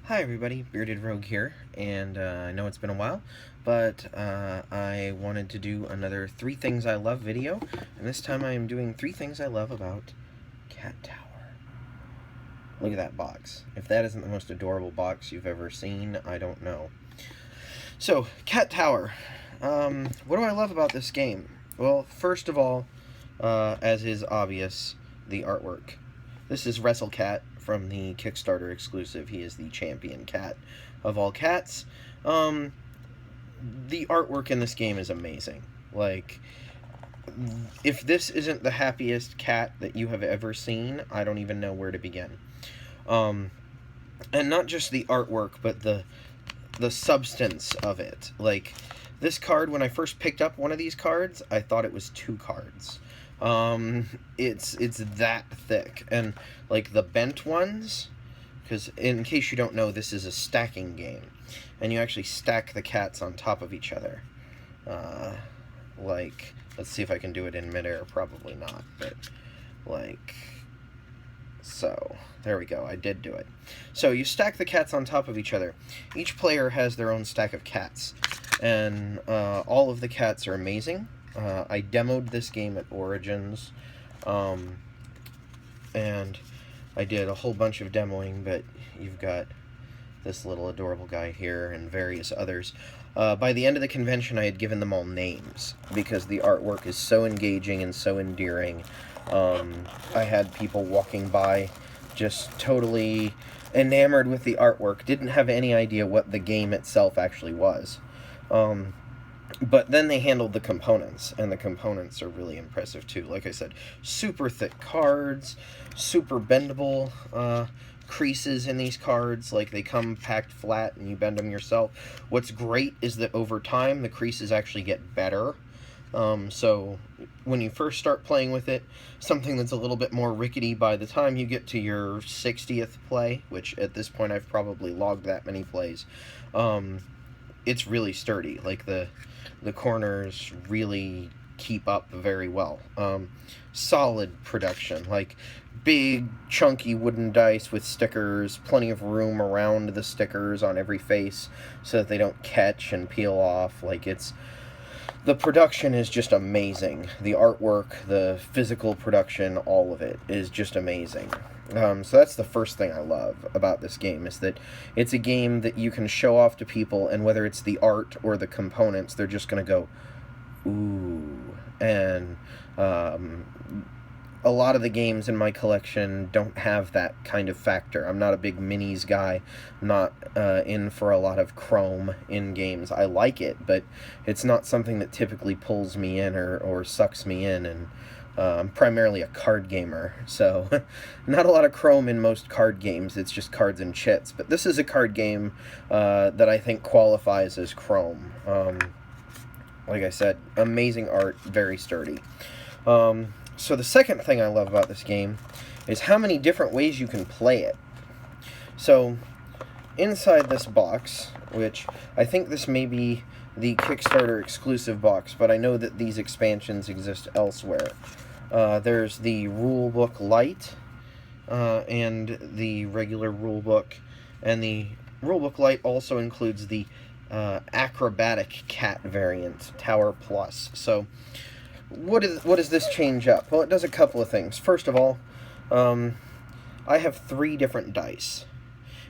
Hi everybody, Bearded Rogue here, and I know it's been a while, but I wanted to do another 3 Things I Love video, and this time I am doing 3 things I love about Cat Tower. Look at that box. If that isn't the most adorable box you've ever seen, I don't know. So, Cat Tower. What do I love about this game? Well, first of all, as is obvious, the artwork. This is WrestleCat from the Kickstarter exclusive. He is the champion cat of all cats. The artwork in this game is amazing. Like, if this isn't the happiest cat that you have ever seen, I don't even know where to begin. And not just the artwork, but the substance of it. Like, this card, when I first picked up one of these cards, I thought it was 2 cards. It's that thick, and like the bent ones, because in case you don't know, this is a stacking game, and you actually stack the cats on top of each other. Like, let's see if I can do it in midair. Probably not, but like so. There we go. I did do it. So you stack the cats on top of each other. Each player has their own stack of cats, and all of the cats are amazing. I demoed this game at Origins, and I did a whole bunch of demoing, but you've got this little adorable guy here and various others. By the end of the convention, I had given them all names, because the artwork is so engaging and so endearing. I had people walking by just totally enamored with the artwork, didn't have any idea what the game itself actually was. But then they handled the components, and the components are really impressive too. Like I said, super thick cards, super bendable creases in these cards. Like, they come packed flat and you bend them yourself. What's great is that over time the creases actually get better. So when you first start playing with it, something that's a little bit more rickety, by the time you get to your 60th play, which at this point I've probably logged that many plays, it's really sturdy. Like, the corners really keep up very well. Solid production, like big chunky wooden dice with stickers, plenty of room around the stickers on every face so that they don't catch and peel off. Like, the production is just amazing. The artwork, the physical production, all of it is just amazing. So that's the first thing I love about this game, is that it's a game that you can show off to people, and whether it's the art or the components, they're just going to go, ooh. And a lot of the games in my collection don't have that kind of factor. I'm not a big minis guy. I'm not in for a lot of chrome in games. I like it, but it's not something that typically pulls me in or sucks me in, and I'm primarily a card gamer, so not a lot of chrome in most card games. It's just cards and chits. But this is a card game that I think qualifies as chrome. Like I said, amazing art, very sturdy. So the second thing I love about this game is how many different ways you can play it. So inside this box, which I think this may be the Kickstarter exclusive box, but I know that these expansions exist elsewhere. There's the Rulebook Lite and the regular Rulebook, and the Rulebook Lite also includes the Acrobatic Cat variant, Tower Plus. So what does this change up? Well, it does a couple of things. First of all, I have 3 different dice,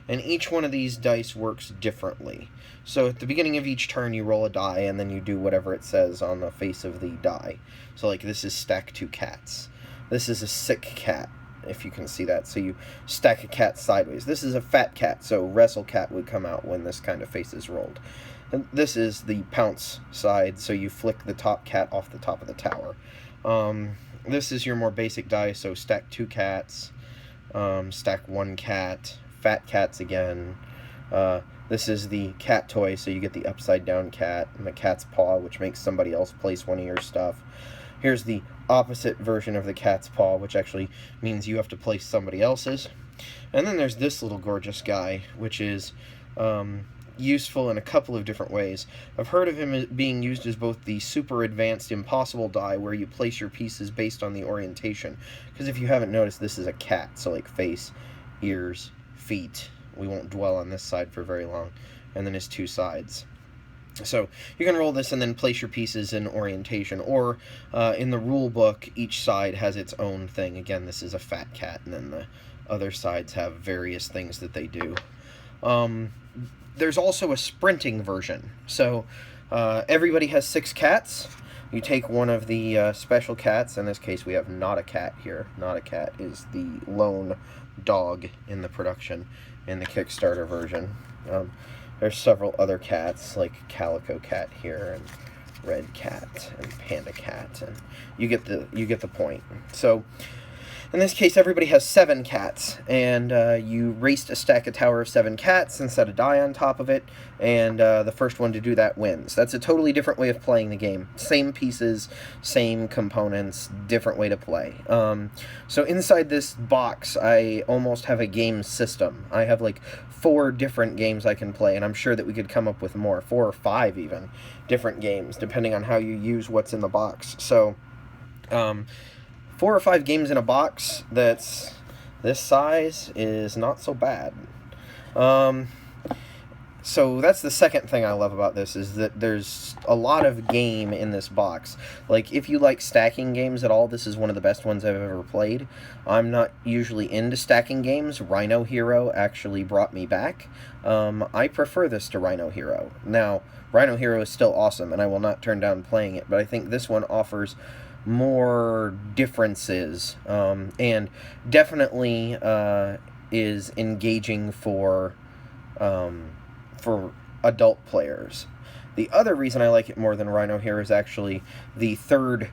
and each one of these dice works differently. So at the beginning of each turn, you roll a die, and then you do whatever it says on the face of the die. So, like, this is stack 2 cats. This is a sick cat, if you can see that. So you stack a cat sideways. This is a fat cat, so WrestleCat would come out when this kind of face is rolled. And this is the pounce side, so you flick the top cat off the top of the tower. This is your more basic die, so stack 2 cats, stack 1 cat, fat cats again. This is the cat toy, so you get the upside down cat and the cat's paw, which makes somebody else place one of your stuff. Here's the opposite version of the cat's paw, which actually means you have to place somebody else's. And then there's this little gorgeous guy, which is useful in a couple of different ways. I've heard of him being used as both the super advanced impossible die, where you place your pieces based on the orientation. Because if you haven't noticed, this is a cat, so like face, ears, feet, won't dwell on this side for very long. And then his two sides. So you can roll this and then place your pieces in orientation, or in the rule book, each side has its own thing. Again, this is a fat cat, and then the other sides have various things that they do. There's also a sprinting version. So everybody has 6 cats. You take one of the special cats. In this case, we have Not a Cat here. Not a Cat is the lone dog in the production in the Kickstarter version. There's several other cats, like Calico Cat here, and Red Cat, and Panda Cat, and you get the point. So, in this case, everybody has 7 cats, and you race a stack a tower of 7 cats and set a die on top of it, and the first one to do that wins. That's a totally different way of playing the game. Same pieces, same components, different way to play. So inside this box, I almost have a game system. I have like 4 different games I can play, and I'm sure that we could come up with more, 4 or 5 even, different games, depending on how you use what's in the box. So, 4 or 5 games in a box that's this size is not so bad. So that's the second thing I love about this, is that there's a lot of game in this box. Like, if you like stacking games at all, this is one of the best ones I've ever played. I'm not usually into stacking games. Rhino Hero actually brought me back. I prefer this to Rhino Hero. Now, Rhino Hero is still awesome, and I will not turn down playing it, but I think this one offers more differences, and definitely is engaging for adult players. The other reason I like it more than Rhino Hero is actually the third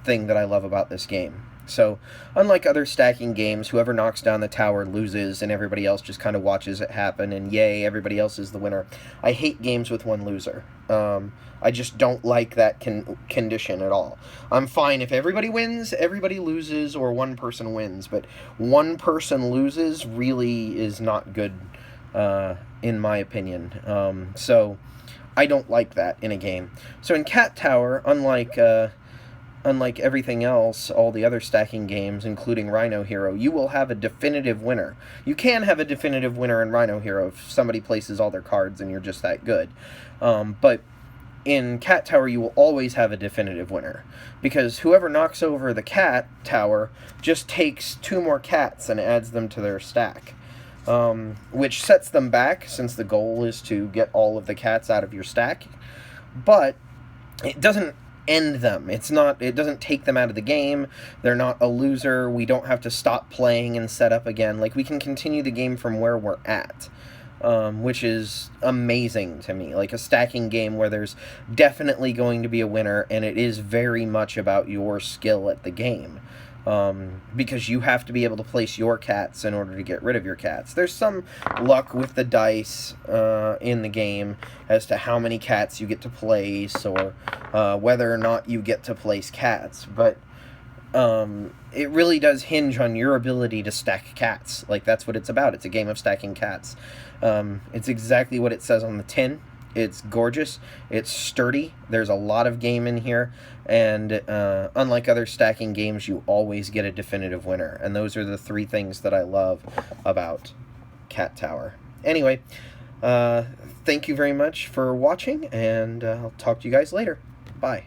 thing that I love about this game. So, unlike other stacking games, whoever knocks down the tower loses, and everybody else just kind of watches it happen, and yay, everybody else is the winner. I hate games with one loser. I just don't like that condition at all. I'm fine if everybody wins, everybody loses, or one person wins, but one person loses really is not good, in my opinion. So, I don't like that in a game. So in Cat Tower, unlike everything else, all the other stacking games, including Rhino Hero, you will have a definitive winner. You can have a definitive winner in Rhino Hero if somebody places all their cards and you're just that good. But in Cat Tower, you will always have a definitive winner, because whoever knocks over the cat tower just takes 2 more cats and adds them to their stack, which sets them back, since the goal is to get all of the cats out of your stack, but it doesn't end them. It doesn't take them out of the game. They're not a loser. We don't have to stop playing and set up again. Like, we can continue the game from where we're at, which is amazing to me. Like a stacking game where there's definitely going to be a winner, and it is very much about your skill at the game. Because you have to be able to place your cats in order to get rid of your cats. There's some luck with the dice in the game as to how many cats you get to place, or whether or not you get to place cats, but it really does hinge on your ability to stack cats. Like, that's what it's about. It's a game of stacking cats. It's exactly what it says on the tin. It's gorgeous. It's sturdy. There's a lot of game in here. And unlike other stacking games, you always get a definitive winner. And those are the 3 things that I love about Cat Tower. Anyway, thank you very much for watching, and I'll talk to you guys later. Bye.